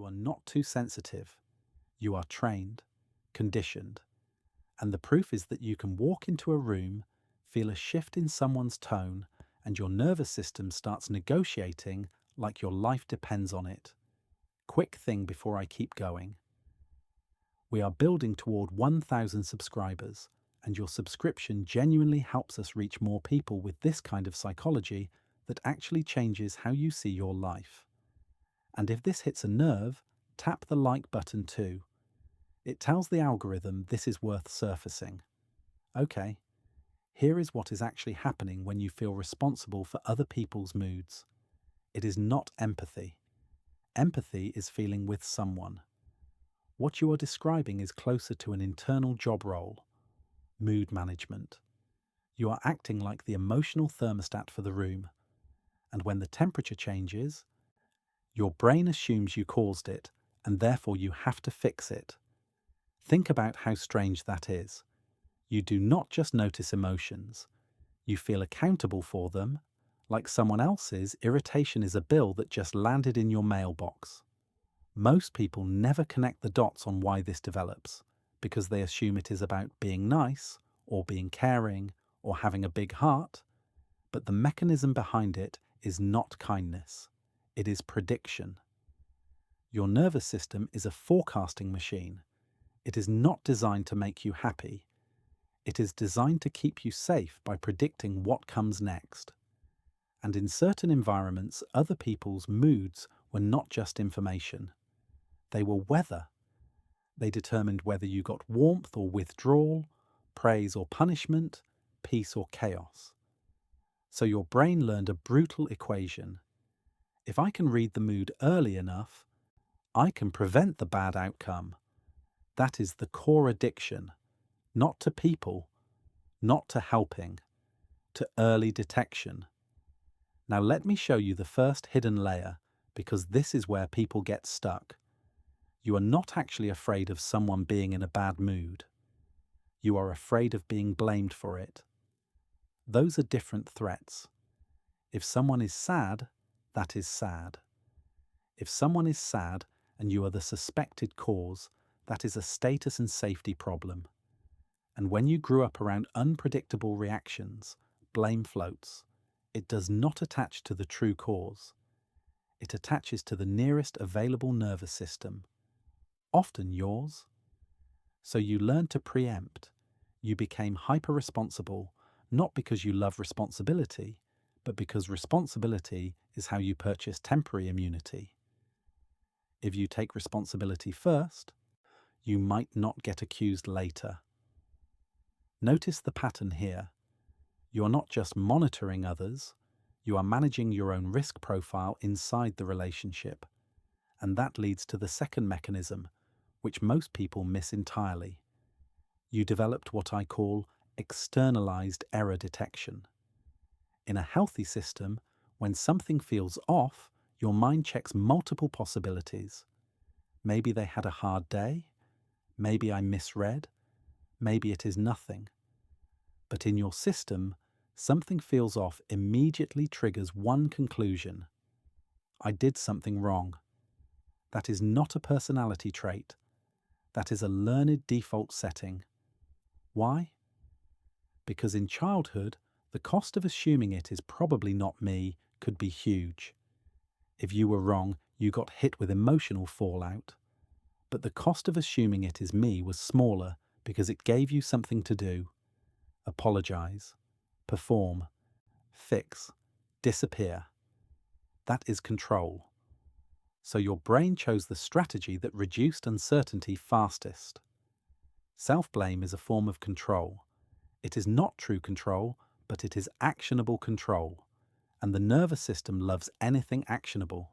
You are not too sensitive. You are trained, conditioned. And the proof is that you can walk into a room, feel a shift in someone's tone, and your nervous system starts negotiating like your life depends on it. Quick thing before I keep going. We are building toward 1,000 subscribers, and your subscription genuinely helps us reach more people with this kind of psychology that actually changes how you see your life. And if this hits a nerve, tap the like button too. It tells the algorithm this is worth surfacing. Okay, here is what is actually happening when you feel responsible for other people's moods. It is not empathy. Empathy is feeling with someone. What you are describing is closer to an internal job role, mood management. You are acting like the emotional thermostat for the room, and when the temperature changes, your brain assumes you caused it, and therefore you have to fix it. Think about how strange that is. You do not just notice emotions. You feel accountable for them, like someone else's irritation is a bill that just landed in your mailbox. Most people never connect the dots on why this develops, because they assume it is about being nice, or being caring, or having a big heart. But the mechanism behind it is not kindness. It is prediction. Your nervous system is a forecasting machine. It is not designed to make you happy. It is designed to keep you safe by predicting what comes next. And in certain environments, other people's moods were not just information. They were weather. They determined whether you got warmth or withdrawal, praise or punishment, peace or chaos. So your brain learned a brutal equation. If I can read the mood early enough, I can prevent the bad outcome. That is the core addiction, not to people, not to helping, to early detection. Now let me show you the first hidden layer, because this is where people get stuck. You are not actually afraid of someone being in a bad mood. You are afraid of being blamed for it. Those are different threats. If someone is sad, that is sad. If someone is sad and you are the suspected cause, that is a status and safety problem. And when you grew up around unpredictable reactions, blame floats. It does not attach to the true cause. It attaches to the nearest available nervous system, often yours. So you learned to preempt. You became hyper-responsible, not because you love responsibility, but because responsibility is how you purchase temporary immunity. If you take responsibility first, you might not get accused later. Notice the pattern here. You are not just monitoring others, you are managing your own risk profile inside the relationship. And that leads to the second mechanism, which most people miss entirely. You developed what I call externalized error detection. In a healthy system, when something feels off, your mind checks multiple possibilities. Maybe they had a hard day. Maybe I misread. Maybe it is nothing. But in your system, something feels off immediately triggers one conclusion. I did something wrong. That is not a personality trait. That is a learned default setting. Why? Because in childhood, the cost of assuming it is probably not me could be huge. If you were wrong, you got hit with emotional fallout. But the cost of assuming it is me was smaller because it gave you something to do. Apologize, perform, fix, disappear. That is control. So your brain chose the strategy that reduced uncertainty fastest. Self-blame is a form of control. It is not true control, but it is actionable control. And the nervous system loves anything actionable.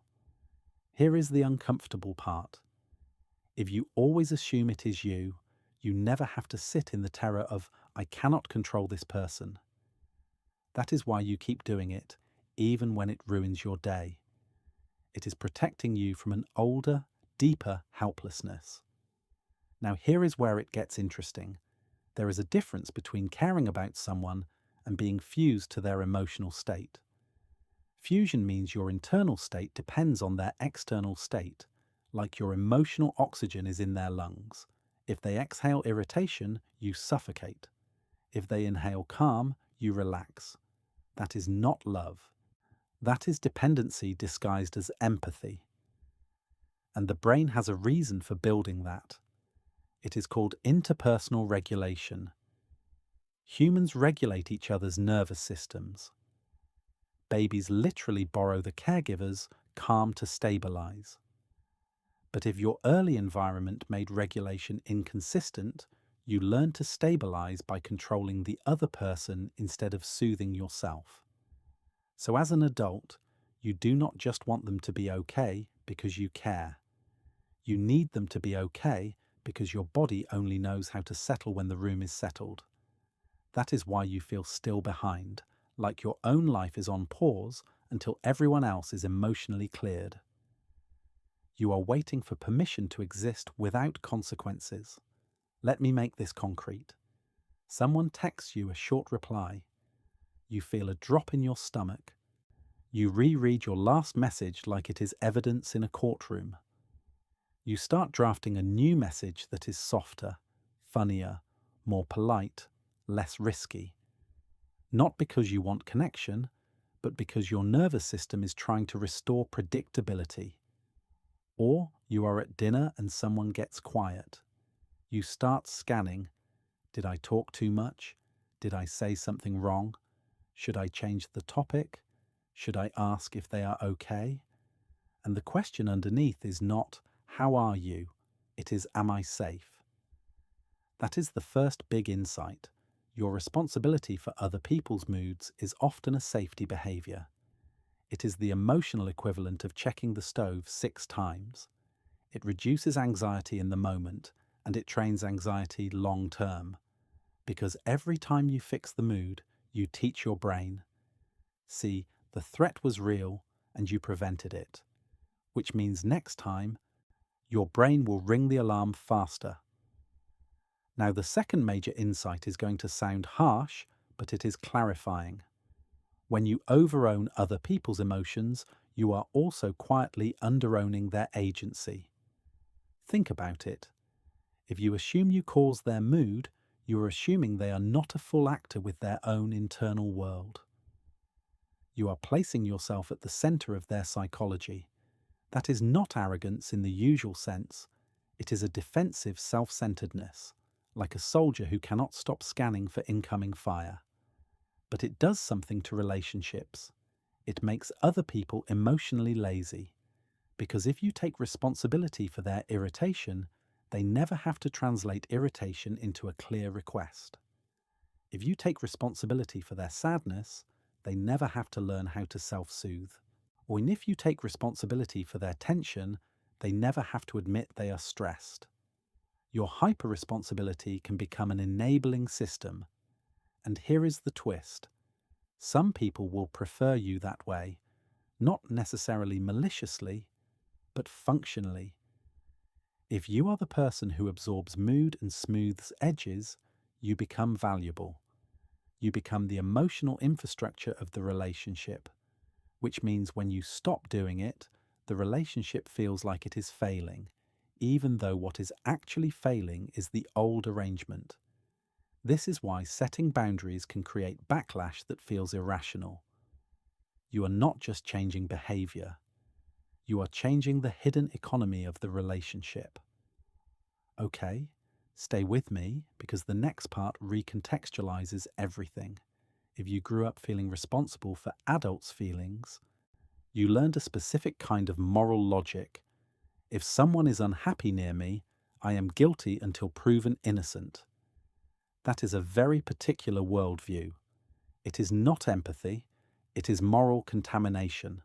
Here is the uncomfortable part. If you always assume it is you, you never have to sit in the terror of, I cannot control this person. That is why you keep doing it, even when it ruins your day. It is protecting you from an older, deeper helplessness. Now here is where it gets interesting. There is a difference between caring about someone and being fused to their emotional state. Fusion means your internal state depends on their external state, like your emotional oxygen is in their lungs. If they exhale irritation, you suffocate. If they inhale calm, you relax. That is not love. That is dependency disguised as empathy. And the brain has a reason for building that. It is called interpersonal regulation. Humans regulate each other's nervous systems. Babies literally borrow the caregiver's calm to stabilize. But if your early environment made regulation inconsistent, you learn to stabilize by controlling the other person instead of soothing yourself. So as an adult, you do not just want them to be okay because you care. You need them to be okay because your body only knows how to settle when the room is settled. That is why you feel still behind, like your own life is on pause until everyone else is emotionally cleared. You are waiting for permission to exist without consequences. Let me make this concrete. Someone texts you a short reply. You feel a drop in your stomach. You reread your last message like it is evidence in a courtroom. You start drafting a new message that is softer, funnier, more polite, less risky. Not because you want connection, but because your nervous system is trying to restore predictability. Or you are at dinner and someone gets quiet. You start scanning. Did I talk too much? Did I say something wrong? Should I change the topic? Should I ask if they are okay? And the question underneath is not, how are you? It is, am I safe? That is the first big insight. Your responsibility for other people's moods is often a safety behavior. It is the emotional equivalent of checking the stove 6 times. It reduces anxiety in the moment, and it trains anxiety long term. Because every time you fix the mood, you teach your brain. See, the threat was real, and you prevented it. Which means next time, your brain will ring the alarm faster. Now, the second major insight is going to sound harsh, but it is clarifying. When you overown other people's emotions, you are also quietly underowning their agency. Think about it. If you assume you cause their mood, you are assuming they are not a full actor with their own internal world. You are placing yourself at the center of their psychology. That is not arrogance in the usual sense. It is a defensive self-centeredness, like a soldier who cannot stop scanning for incoming fire. But it does something to relationships. It makes other people emotionally lazy. Because if you take responsibility for their irritation, they never have to translate irritation into a clear request. If you take responsibility for their sadness, they never have to learn how to self-soothe. Or if you take responsibility for their tension, they never have to admit they are stressed. Your hyper-responsibility can become an enabling system. And here is the twist. Some people will prefer you that way, not necessarily maliciously, but functionally. If you are the person who absorbs mood and smooths edges, you become valuable. You become the emotional infrastructure of the relationship, which means when you stop doing it, the relationship feels like it is failing, even though what is actually failing is the old arrangement. This is why setting boundaries can create backlash that feels irrational. You are not just changing behavior. You are changing the hidden economy of the relationship. Okay, stay with me because the next part recontextualizes everything. If you grew up feeling responsible for adults' feelings, you learned a specific kind of moral logic. If someone is unhappy near me, I am guilty until proven innocent. That is a very particular worldview. It is not empathy, it is moral contamination.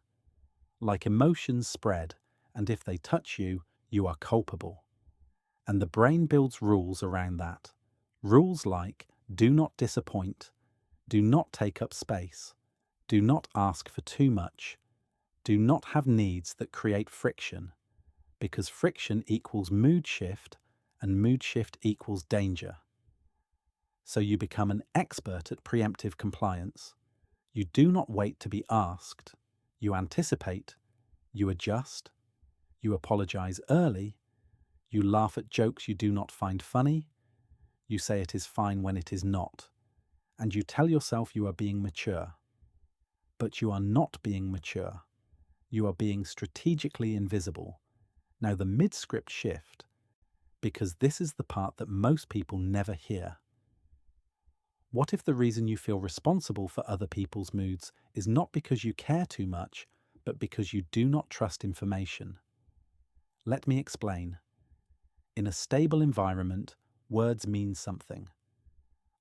Like emotions spread, and if they touch you, you are culpable. And the brain builds rules around that. Rules like, do not disappoint, do not take up space, do not ask for too much, do not have needs that create friction, because friction equals mood shift, and mood shift equals danger. So you become an expert at preemptive compliance. You do not wait to be asked. You anticipate. You adjust. You apologize early. You laugh at jokes you do not find funny. You say it is fine when it is not. And you tell yourself you are being mature. But you are not being mature. You are being strategically invisible. Now the mid-script shift, because this is the part that most people never hear. What if the reason you feel responsible for other people's moods is not because you care too much, but because you do not trust information? Let me explain. In a stable environment, words mean something.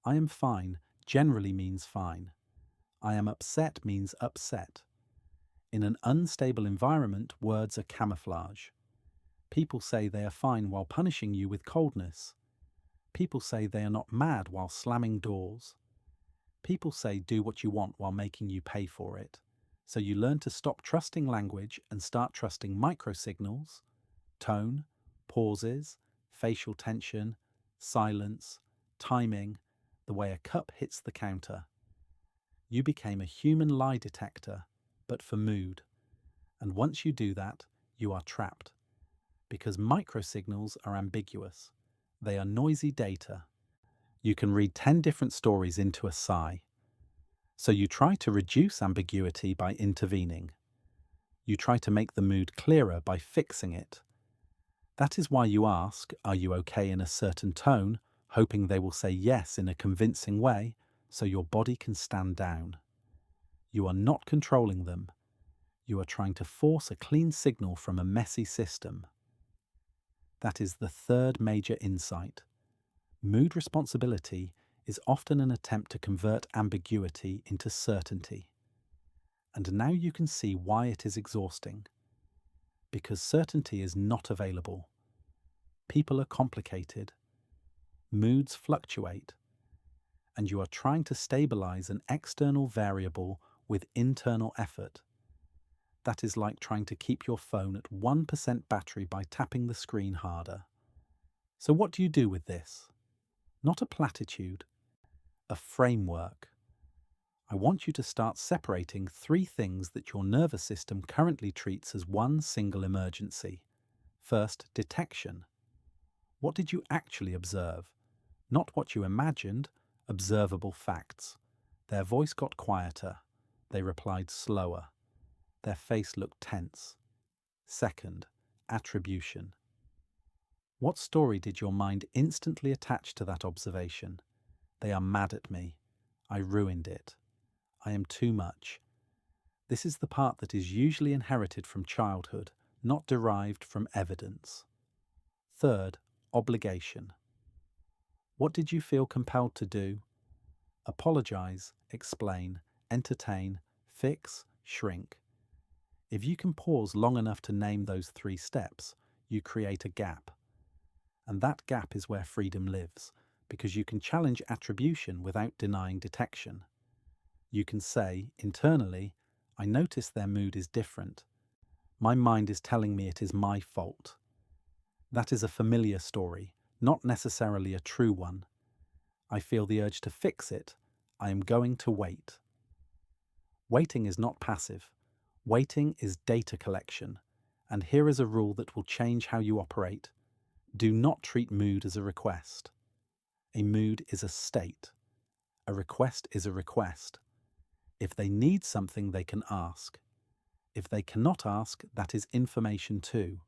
I am fine generally means fine. I am upset means upset. In an unstable environment, words are camouflage. People say they are fine while punishing you with coldness. People say they are not mad while slamming doors. People say do what you want while making you pay for it. So you learn to stop trusting language and start trusting microsignals, tone, pauses, facial tension, silence, timing, the way a cup hits the counter. You became a human lie detector, but for mood. And once you do that, you are trapped. Because microsignals are ambiguous. They are noisy data. You can read 10 different stories into a sigh. So you try to reduce ambiguity by intervening. You try to make the mood clearer by fixing it. That is why you ask, "Are you okay?" in a certain tone, hoping they will say yes in a convincing way, so your body can stand down. You are not controlling them. You are trying to force a clean signal from a messy system. That is the third major insight. Mood responsibility is often an attempt to convert ambiguity into certainty. And now you can see why it is exhausting. Because certainty is not available. People are complicated. Moods fluctuate. And you are trying to stabilize an external variable with internal effort. That is like trying to keep your phone at 1% battery by tapping the screen harder. So what do you do with this? Not a platitude, a framework. I want you to start separating 3 things that your nervous system currently treats as one single emergency. First, detection. What did you actually observe? Not what you imagined, observable facts. Their voice got quieter. They replied slower. Their face looked tense. Second, attribution. What story did your mind instantly attach to that observation? They are mad at me. I ruined it. I am too much. This is the part that is usually inherited from childhood, not derived from evidence. Third, obligation. What did you feel compelled to do? Apologize, explain, entertain, fix, shrink. If you can pause long enough to name those 3 steps, you create a gap. And that gap is where freedom lives, because you can challenge attribution without denying detection. You can say, internally, I notice their mood is different. My mind is telling me it is my fault. That is a familiar story, not necessarily a true one. I feel the urge to fix it. I am going to wait. Waiting is not passive. Waiting is data collection. And here is a rule that will change how you operate. Do not treat mood as a request. A mood is a state. A request is a request. If they need something, they can ask. If they cannot ask, that is information too.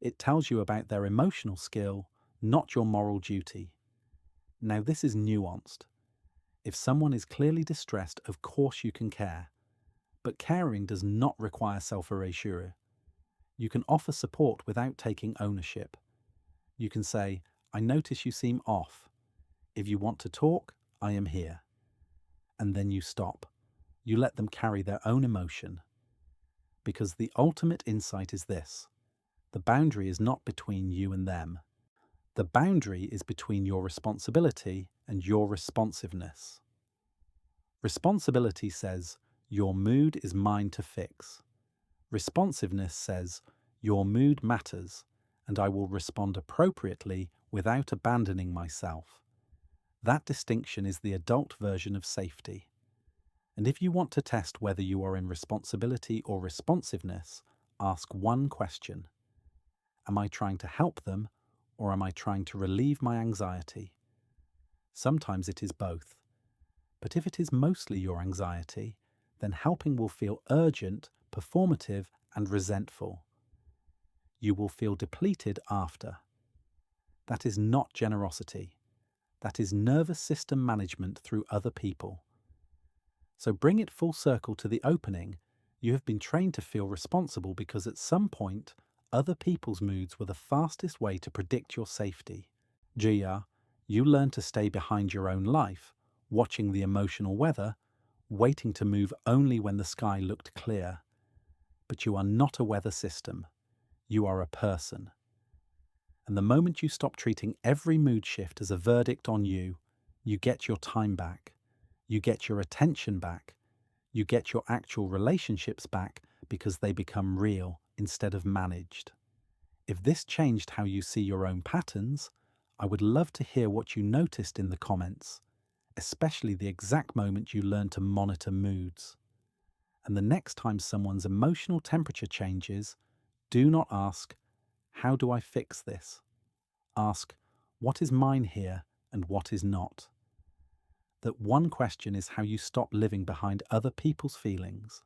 It tells you about their emotional skill, not your moral duty. Now this is nuanced. If someone is clearly distressed, of course you can care. But caring does not require self-erasure. You can offer support without taking ownership. You can say, I notice you seem off. If you want to talk, I am here. And then you stop. You let them carry their own emotion. Because the ultimate insight is this. The boundary is not between you and them. The boundary is between your responsibility and your responsiveness. Responsibility says, your mood is mine to fix. Responsiveness says, your mood matters, and I will respond appropriately without abandoning myself. That distinction is the adult version of safety. And if you want to test whether you are in responsibility or responsiveness, ask one question. Am I trying to help them, or am I trying to relieve my anxiety? Sometimes it is both. But if it is mostly your anxiety, then helping will feel urgent, performative, and resentful. You will feel depleted after. That is not generosity. That is nervous system management through other people. So bring it full circle to the opening. You have been trained to feel responsible because at some point, other people's moods were the fastest way to predict your safety. Gia, you learned to stay behind your own life, watching the emotional weather, waiting to move only when the sky looked clear. But you are not a weather system. You are a person. And the moment you stop treating every mood shift as a verdict on you, you get your time back. You get your attention back. You get your actual relationships back because they become real instead of managed. If this changed how you see your own patterns, I would love to hear what you noticed in the comments, especially the exact moment you learned to monitor moods. And the next time someone's emotional temperature changes, do not ask, "How do I fix this?" Ask, "What is mine here and what is not?" That one question is how you stop living behind other people's feelings.